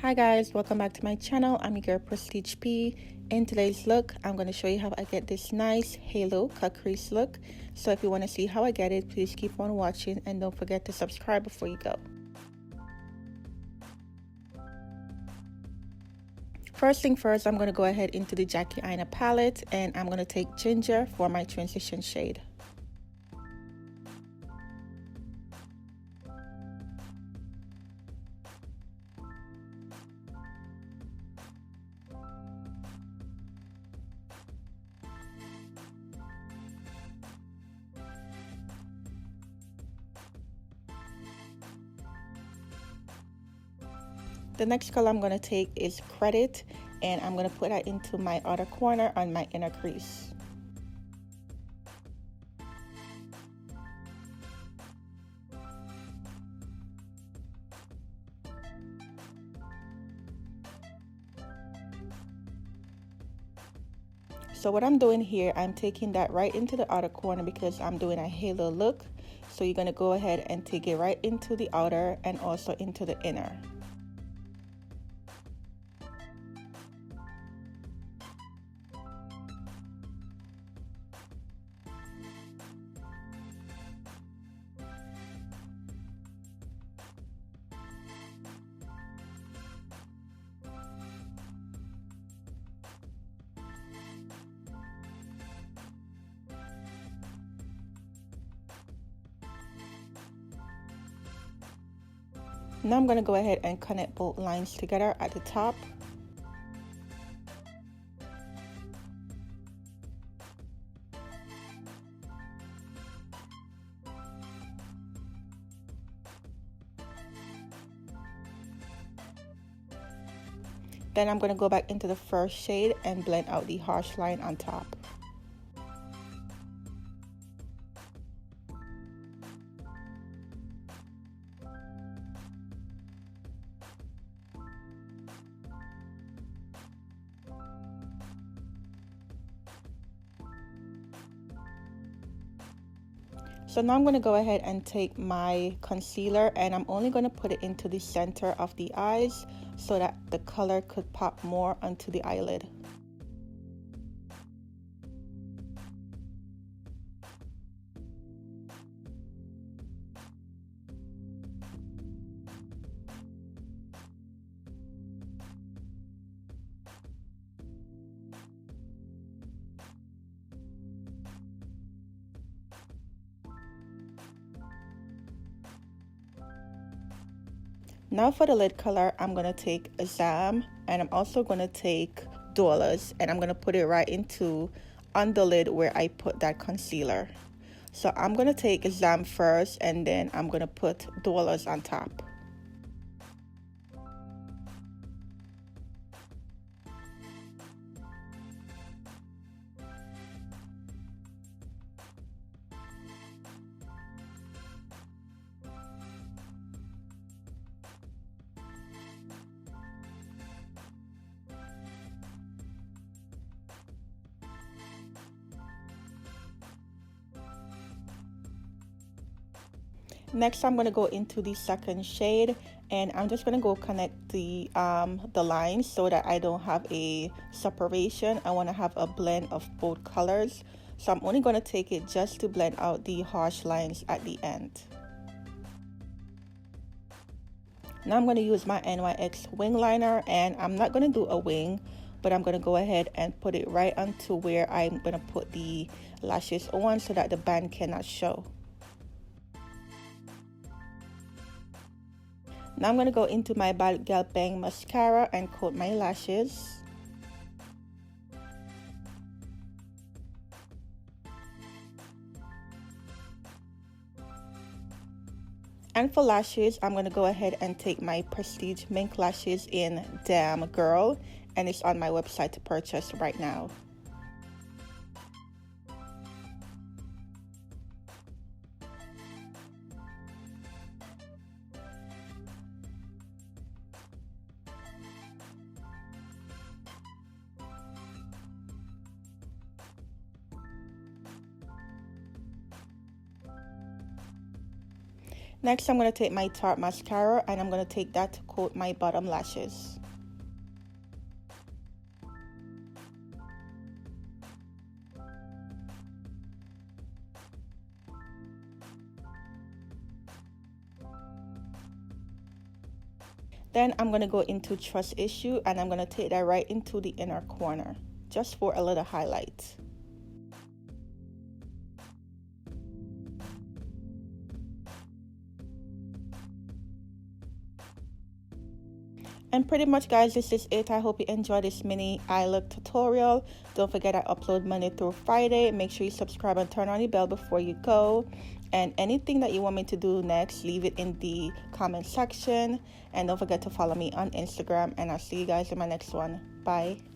Hi guys, welcome back to my channel. I'm your girl Prestige P. In today's look, I'm going to show you how I get this nice halo cut crease look. So if you want to see how I get it, please keep on watching and don't forget to subscribe before you go. First thing first, I'm going to go ahead into the Aina palette and I'm going to take Ginger for my transition shade. The next color I'm going to take is Credit, and I'm going to put that into my outer corner on my inner crease. So what I'm doing here, I'm taking that right into the outer corner because I'm doing a halo look. So you're going to go ahead and take it right into the outer and also into the inner. Now I'm going to go ahead and connect both lines together at the top. Then I'm going to go back into the first shade and blend out the harsh line on top. So now I'm going to go ahead and take my concealer and I'm only going to put it into the center of the eyes so that the color could pop more onto the eyelid. Now for the lid color, I'm going to take a DAMM and I'm also going to take dollars and I'm going to put it right into on the lid where I put that concealer. So I'm going to take a DAMM first and then I'm going to put dollars on top. Next, I'm going to go into the second shade and I'm just going to go connect the lines so that I don't have a separation. I want to have a blend of both colors. So I'm only going to take it just to blend out the harsh lines at the end. Now I'm going to use my NYX wing liner and I'm not going to do a wing, but I'm going to go ahead and put it right onto where I'm going to put the lashes on so that the band cannot show. Now I'm going to go into my Bad Gal Bang mascara and coat my lashes. And for lashes, I'm going to go ahead and take my Prestige Mink lashes in Damn Girl, and it's on my website to purchase right now. Next, I'm going to take my Tarte mascara and I'm going to take that to coat my bottom lashes. Then I'm going to go into Trust Issue and I'm going to take that right into the inner corner, just for a little highlight. And pretty much, guys, this is it. I hope you enjoyed this mini eye look tutorial. Don't forget, I upload Monday through Friday. Make sure you subscribe and turn on the bell before you go. And anything that you want me to do next, leave it in the comment section. And don't forget to follow me on Instagram. And I'll see you guys in my next one. Bye.